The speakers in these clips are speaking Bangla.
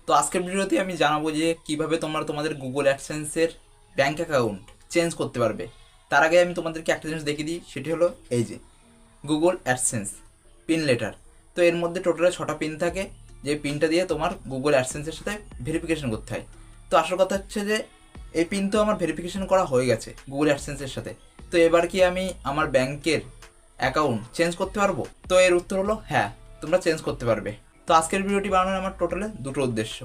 তো আজকের ভিডিওতে আমি জানাবো যে কিভাবে তোমরা তোমাদের গুগল অ্যাডসেন্সের ব্যাঙ্ক অ্যাকাউন্ট চেঞ্জ করতে পারবে। তার আগে আমি তোমাদেরকে একটা জিনিস দেখিয়ে দিই, সেটি হলো এই যে গুগল অ্যাডসেন্স পিন লেটার। তো এর মধ্যে টোটালে 6টা পিন থাকে, যে পিনটা দিয়ে তোমার গুগল অ্যাডসেন্সের সাথে ভেরিফিকেশন করতে হয়। তো আসল কথা হচ্ছে যে এই পিন তো আমার ভেরিফিকেশন করা হয়ে গেছে গুগল অ্যাডসেন্সের সাথে। তো এবার কি আমি আমার ব্যাংকের অ্যাকাউন্ট চেঞ্জ করতে পারবো? তো এর উত্তর হলো হ্যাঁ, তোমরা চেঞ্জ করতে পারবে। তো আজকের ভিডিওটি বানানোর আমার টোটালে দুটো উদ্দেশ্য।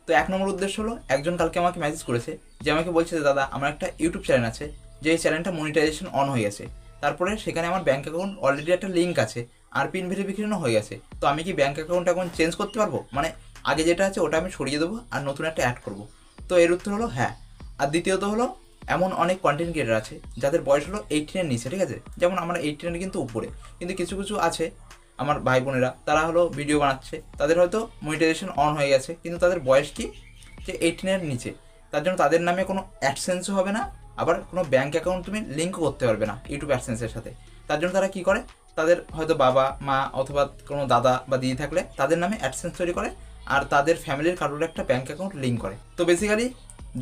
তো এক নম্বর উদ্দেশ্য হলো, একজন কালকে আমাকে মেসেজ করেছে, যে আমাকে বলছে যে দাদা আমার একটা ইউটিউব চ্যানেল আছে, যে এই চ্যানেলটা মনিটাইজেশন অন হয়ে গেছে, তারপরে সেখানে আমার ব্যাঙ্ক অ্যাকাউন্ট অলরেডি একটা লিঙ্ক আছে আর পিন ভেরিফিকেশনও হয়ে গেছে। তো আমি কি ব্যাঙ্ক অ্যাকাউন্ট এখন চেঞ্জ করতে পারবো? মানে আগে যেটা আছে ওটা আমি সরিয়ে দেবো আর নতুন একটা অ্যাড করবো। তো এর উত্তর হলো হ্যাঁ। আর দ্বিতীয়ত হলো, এমন অনেক কন্টেন্ট ক্রিয়েটার আছে যাদের বয়স হলো 18-এর নিচে, ঠিক আছে? যেমন আমরা 18-এর কিন্তু উপরে, কিন্তু কিছু কিছু আছে আমার ভাই বোনেরা, তারা হলো ভিডিও বানাচ্ছে, তাদের হয়তো মনিটাইজেশন অন হয়ে গেছে কিন্তু তাদের বয়স কি, যে 18-এর নিচে। তার জন্য তাদের নামে কোনো অ্যাডসেন্সও হবে না, আবার কোনো ব্যাঙ্ক অ্যাকাউন্ট তুমি লিঙ্কও করতে পারবে না ইউটিউব অ্যাডসেন্সের সাথে। তার জন্য তারা কী করে, তাদের হয়তো বাবা মা অথবা কোনো দাদা বা দিদি থাকলে তাদের নামে অ্যাডসেন্স তৈরি করে আর তাদের ফ্যামিলির কারোর একটা ব্যাঙ্ক অ্যাকাউন্ট লিঙ্ক করে। তো বেসিক্যালি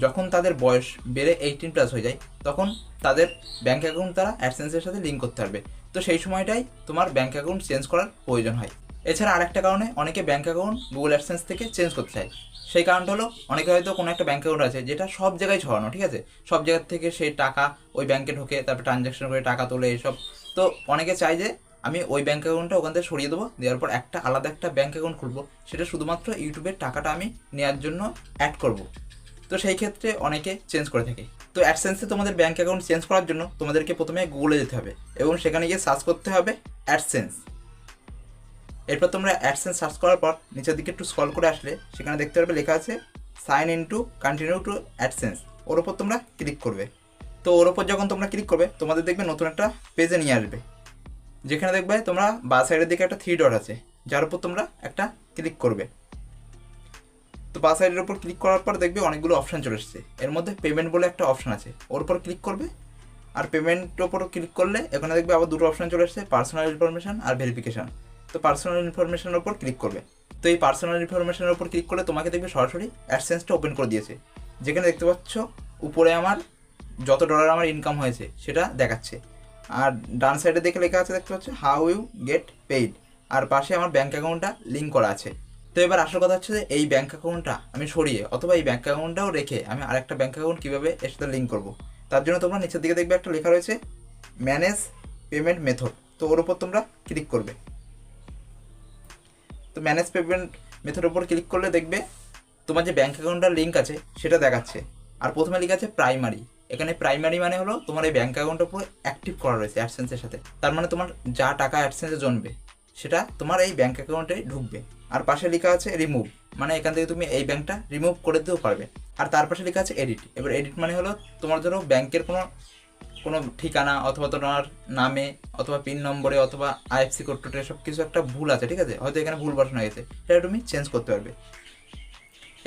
যখন তাদের বয়স বেড়ে 18+ হয়ে যায়, তখন তাদের ব্যাঙ্ক অ্যাকাউন্ট তারা অ্যাডসেন্সের সাথে লিঙ্ক করতে পারবে। তো সেই সময়টাই তোমার ব্যাঙ্ক অ্যাকাউন্ট চেঞ্জ করার প্রয়োজন হয়। এছাড়া আরেকটা কারণে অনেকে ব্যাঙ্ক অ্যাকাউন্ট গুগল অ্যাডসেন্স থেকে চেঞ্জ করতে চায়। সেই কারণটা হলো, অনেকে হয়তো কোনো একটা ব্যাঙ্ক অ্যাকাউন্ট আছে যেটা সব জায়গায় ছড়ানো, ঠিক আছে? সব জায়গার থেকে সেই টাকা ওই ব্যাঙ্কে ঢোকে, তারপর ট্রানজ্যাকশন করে টাকা তোলে এসব। তো অনেকে চায় যে আমি ওই ব্যাঙ্ক অ্যাকাউন্টটা ওখান থেকে সরিয়ে দেবো, দেওয়ার পর একটা আলাদা একটা ব্যাঙ্ক অ্যাকাউন্ট খুলবো, সেটা শুধুমাত্র ইউটিউবের টাকাটা আমি নেওয়ার জন্য অ্যাড করব। তো সেই ক্ষেত্রে অনেকে চেঞ্জ করে থাকে। তো অ্যাডসেন্সে তোমাদের ব্যাঙ্ক অ্যাকাউন্ট চেঞ্জ করার জন্য তোমাদেরকে প্রথমে গুগলে যেতে হবে এবং সেখানে গিয়ে সার্চ করতে হবে অ্যাডসেন্স। এরপর তোমরা অ্যাডসেন্স সার্চ করার পর নিচের দিকে একটু স্ক্রল করে আসলে সেখানে দেখতে পারবে লেখা আছে sign in to continue to AdSense. ওর ওপর তোমরা ক্লিক করবে। তো ওর ওপর যখন তোমরা ক্লিক করবে, তোমাদের দেখবে নতুন একটা পেজে নিয়ে আসবে, যেখানে দেখবে তোমরা বা সাইডের দিকে একটা 3 ডট আছে, যার উপর তোমরা একটা ক্লিক করবে। তো বা সাইডের উপর ক্লিক করার পর দেখবে অনেকগুলো অপশান চলে এসেছে। এর মধ্যে পেমেন্ট বলে একটা অপশান আছে, ওর উপর ক্লিক করবে। আর পেমেন্টের উপর ক্লিক করলে এখানে দেখবে আবার দুটো অপশান চলে এসেছে, পার্সোনাল ইনফরমেশান আর ভেরিফিকেশান। তো পার্সোনাল ইনফরমেশনের উপর ক্লিক করবে। তো এই পার্সোনাল ইনফরমেশনের উপর ক্লিক করলে তোমাকে দেখবে সরাসরি অ্যাডসেন্সটা ওপেন করে দিয়েছে, যেখানে দেখতে পাচ্ছ উপরে আমার যত ডলার আমার ইনকাম হয়েছে সেটা দেখাচ্ছে। আর ডান সাইডে দেখে লেখা আছে, দেখতে পাচ্ছ হাউ ইউ গেট পেইড। আর পাশে আমার ব্যাঙ্ক অ্যাকাউন্টটা লিঙ্ক করা আছে। তো এবার আসল কথা হচ্ছে যে এই ব্যাঙ্ক অ্যাকাউন্টটা আমি সরিয়ে অথবা এই ব্যাঙ্ক অ্যাকাউন্টটাও রেখে আমি আরেকটা ব্যাঙ্ক অ্যাকাউন্ট কীভাবে এর সাথে লিঙ্ক করবো। তার জন্য তোমরা নিচের দিকে দেখবে একটা লেখা রয়েছে ম্যানেজ পেমেন্ট মেথড। তো ওর উপর তোমরা ক্লিক করবে। তো ম্যানেজ পেমেন্ট মেথডের উপর ক্লিক করলে দেখবে তোমার যে ব্যাঙ্ক অ্যাকাউন্টটার লিঙ্ক আছে সেটা দেখাচ্ছে। আর প্রথমে লেখা আছে প্রাইমারি। এখানে প্রাইমারি মানে হলো তোমার এই ব্যাঙ্ক অ্যাকাউন্টটা পুরো অ্যাক্টিভ করা রয়েছে অ্যাডসেন্সের সাথে। তার মানে তোমার যা টাকা অ্যাডসেন্সে জমবে সেটা তোমার এই ব্যাঙ্ক অ্যাকাউন্টে ঢুকবে। আর পাশে লেখা আছে রিমুভ, মানে এখান থেকে তুমি এই ব্যাঙ্কটা রিমুভ করে দিতেও পারবে। আর তার পাশে লেখা আছে এডিট। এবার এডিট মানে হলো তোমার ধরো ব্যাঙ্কের কোনো কোনো ঠিকানা অথবা তোমার নামে অথবা পিন নম্বরে অথবা আইএফসি কোড টোটে সব কিছু একটা ভুল আছে, ঠিক আছে? হয়তো এখানে ভুল বসানো হয়েছে, সেটা তুমি চেঞ্জ করতে পারবে।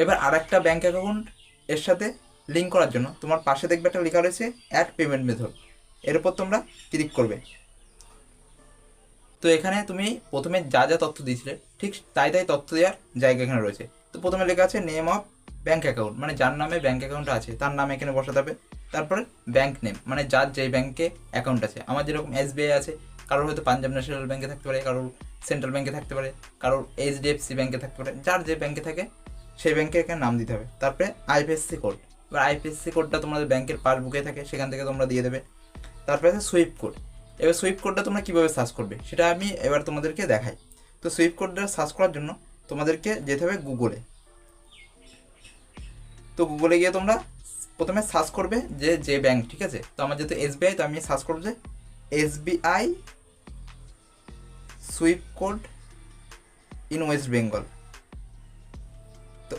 এবার আর একটা ব্যাঙ্ক অ্যাকাউন্ট এর সাথে লিঙ্ক করার জন্য তোমার পাশে দেখবে একটা লেখা রয়েছে অ্যাড পেমেন্ট মেথড। এর উপর তোমরা ক্লিক করবে। তো এখানে তুমি প্রথমে যা যা তথ্য দিয়েছিলে ঠিক তাই তাই তথ্য দেওয়ার জায়গা এখানে রয়েছে। তো প্রথমে লেখা আছে নেম অফ ব্যাঙ্ক অ্যাকাউন্ট, মানে যার নামে ব্যাঙ্ক অ্যাকাউন্টটা আছে তার নাম এখানে বসাতে হবে। তারপরে ব্যাঙ্ক নেম, মানে যার যেই ব্যাঙ্কে অ্যাকাউন্ট আছে। আমার যেরকম SBI আছে, কারোর হয়তো পাঞ্জাব ন্যাশনাল ব্যাঙ্কে থাকতে পারে, কারোর সেন্ট্রাল ব্যাঙ্কে থাকতে পারে, কারোর HDFC ব্যাঙ্কে থাকতে পারে। যার যে ব্যাঙ্কে থাকে সেই ব্যাঙ্কে এখানে নাম দিতে হবে। তারপরে আইএফএসসি কোড। এবার আইএফএসসি কোডটা তোমাদের ব্যাঙ্কের পাসবুকে থাকে, সেখান থেকে তোমরা দিয়ে দেবে। তারপরে আছে সুইপ কোড। এবার সুইপ কোডটা তোমরা কীভাবে সার্চ করবে সেটা আমি এবার তোমাদেরকে দেখাই। তো সুইপ কোডটা সার্চ করার জন্য তোমাদেরকে যেতে হবে গুগলে। তো গুগলে গিয়ে তোমরা প্রথমে সার্চ করবে যে যে ব্যাঙ্ক, ঠিক আছে? তো আমার যেহেতু SBI, তো আমি সার্চ করবো যে SBI sweep code in West Bengal. তো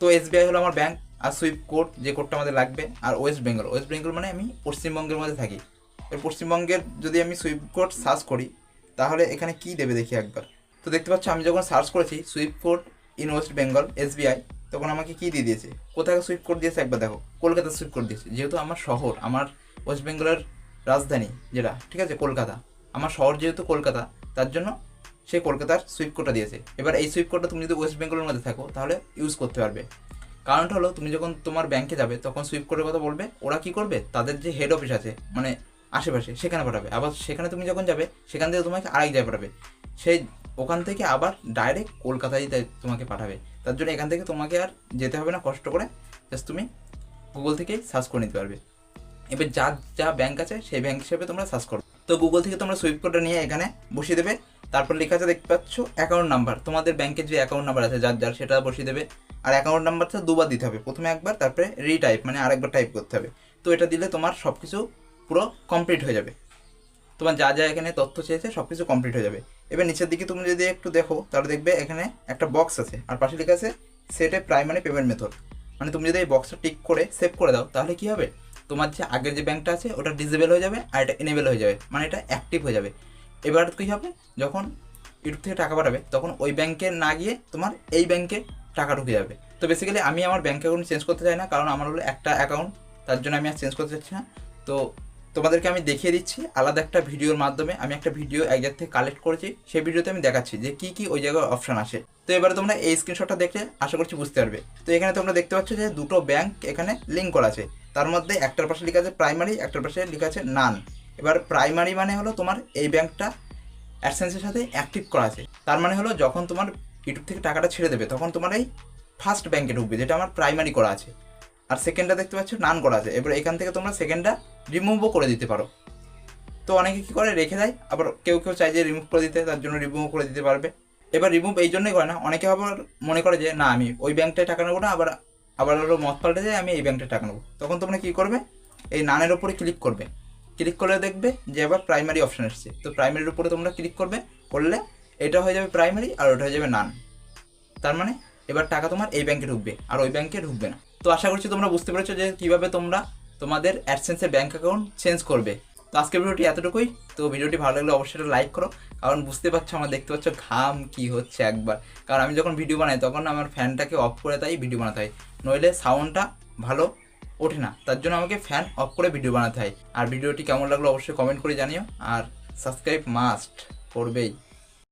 তো SBI হলো আমার ব্যাঙ্ক, আর সুইপ কোড যে কোডটা আমাদের লাগবে। আর ওয়েস্ট বেঙ্গল, ওয়েস্ট বেঙ্গল মানে আমি পশ্চিমবঙ্গের মধ্যে থাকি। এর পশ্চিমবঙ্গের যদি আমি সুইপ কোড সার্চ করি তাহলে এখানে কি দেবে দেখি একবার। তো দেখতে পাচ্ছ আমি যখন সার্চ করেছি sweep code in West Bengal SBI, তখন আমাকে কী দিয়ে দিয়েছে, কোথায় সুইপ কোড দিয়েছে একবার দেখো। কলকাতা সুইপ কোড দিয়েছে। যেহেতু আমার শহর, আমার ওয়েস্ট বেঙ্গলের রাজধানী যেটা, ঠিক আছে, কলকাতা। আমার শহর যেহেতু কলকাতা, তার জন্য সে কলকাতার সুইপ কোডটা দিয়েছে। এবার এই সুইপ কোডটা তুমি যদি ওয়েস্ট বেঙ্গলের মধ্যে থাকো তাহলে ইউজ করতে পারবে। কারণটা হলো তুমি যখন তোমার ব্যাংকে যাবে তখন সুইপ কোডের কথা বলবে, ওরা কী করবে তাদের যে হেড অফিস আছে মানে আশেপাশে সেখানে পাঠাবে। আবার সেখানে তুমি যখন যাবে সেখান থেকে তোমাকে আরেক জায়গায় পাঠাবে, সেই ওখান থেকে আবার ডাইরেক্ট কলকাতায় তোমাকে পাঠাবে। তার জন্য এখান থেকে তোমাকে আর যেতে হবে না কষ্ট করে, জাস্ট তুমি গুগল থেকেই সার্চ করে নিতে পারবে। এবার যা যা ব্যাংক আছে সেই ব্যাংক হিসেবে তোমরা সার্চ করো। তো গুগল থেকে তোমরা সুইপ কোডটা নিয়ে এখানে বসিয়ে দেবে। তারপর লেখা আছে দেখতে পাচ্ছ অ্যাকাউন্ট নাম্বার, তোমাদের ব্যাংকের যে অ্যাকাউন্ট নাম্বার আছে যার যার সেটা বসিয়ে দেবে। আর অ্যাকাউন্ট নাম্বারটা দুবার দিতে হবে, প্রথমে একবার তারপরে রিটাইপ মানে আরেকবার টাইপ করতে হবে। তো এটা দিলে তোমার সব কিছু পুরো কমপ্লিট হয়ে যাবে, তোমার যা যা এখানে তথ্য চেয়েছে সব কিছু কমপ্লিট হয়ে যাবে। এবার নিচের দিকে তুমি যদি একটু দেখো তাহলে দেখবে এখানে একটা বক্স আছে আর পাশে লেখা আছে set a primary payment method. মানে তুমি যদি এই বক্সটা টিক করে সেভ করে দাও তাহলে কী হবে, তোমার যে আগের যে ব্যাংকটা আছে ওটা ডিসেবল হয়ে যাবে আর এটা এনেবল হয়ে যাবে, মানে এটা অ্যাক্টিভ হয়ে যাবে। এবার কী হবে, যখন ইউটিউব থেকে টাকা পাঠাবে তখন ওই ব্যাংকে না গিয়ে তোমার এই ব্যাংকে টাকা ঢুকে যাবে। তো বেসিক্যালি আমি আমার ব্যাংক অ্যাকাউন্ট চেঞ্জ করতে চাই না, কারণ আমার হলো একটা অ্যাকাউন্ট, তার জন্য আমি আর চেঞ্জ করতে চাচ্ছি না। তো তোমাদেরকে আমি দেখিয়ে দিচ্ছি আলাদা একটা ভিডিওর মাধ্যমে, আমি একটা ভিডিও এক জায়গা থেকে কালেক্ট করেছি, সেই ভিডিওতে আমি দেখাচ্ছি যে কী কী ওই জায়গায় অপশান আসে। তো এবারে তোমরা এই স্ক্রিনশটটা দেখলে আশা করছি বুঝতে পারবে। তো এখানে তোমরা দেখতে পাচ্ছ যে দুটো ব্যাংক এখানে লিঙ্ক করা আছে, তার মধ্যে একটার পাশে লেখা আছে প্রাইমারি, একটার পাশে লেখা আছে নান। এবার প্রাইমারি মানে হলো তোমার এই ব্যাংকটা অ্যাডসেন্সের সাথে অ্যাক্টিভ করা আছে, তার মানে হলো যখন তোমার ইউটিউব থেকে টাকাটা ছেড়ে দেবে তখন তোমার এই ফার্স্ট ব্যাংকে ঢুকবে যেটা আমার প্রাইমারি করা আছে। আর সেকেন্ডটা দেখতে পাচ্ছ নান করা আছে। এবার এখান থেকে তোমরা সেকেন্ডটা রিমুভও করে দিতে পারো। তো অনেকে কী করে রেখে দেয়, আবার কেউ কেউ চাই যে রিমুভ করে দিতে, তার জন্য রিমুভ করে দিতে পারবে। এবার রিমুভ এই জন্যই করে না, অনেকে আবার মনে করে যে না আমি ওই ব্যাংকটায় টাকা নেবো না, আবার আবার হলো মত পাল্টে যায় আমি এই ব্যাংকটায় টাকা নেবো। তখন তোমরা কী করবে, এই নানের ওপরে ক্লিক করবে, ক্লিক করলে দেখবে যে আবার প্রাইমারি অপশান এসছে। তো প্রাইমারির উপরে তোমরা ক্লিক করবে, করলে এটা হয়ে যাবে প্রাইমারি আর ওটা হয়ে যাবে নান। তার মানে এবার টাকা তোমার এই ব্যাংকে ঢুকবে আর ওই ব্যাংকে ঢুকবে না। তো আশা করছি তোমরা বুঝতে পেরেছো যে কীভাবে তোমরা তোমাদের অ্যাডসেন্সের ব্যাংক অ্যাকাউন্ট চেঞ্জ করবে। তো আজকের ভিডিওটি এতটুকুই। তো ভিডিওটি ভালো লাগলে অবশ্যই লাইক করো, কারণ বুঝতে পারছো আমার দেখতে পাচ্ছ ঘাম কি হচ্ছে একবার, কারণ আমি যখন ভিডিও বানাই তখন আমার ফ্যানটাকে অফ করে তাই ভিডিও বানাতে হয়, নইলে সাউন্ডটা ভালো ওঠে না, তার জন্য আমাকে ফ্যান অফ করে ভিডিও বানাতে হয়। আর ভিডিওটি কেমন লাগলো অবশ্যই কমেন্ট করে জানিও, আর সাবস্ক্রাইব মাস্ট করবেই।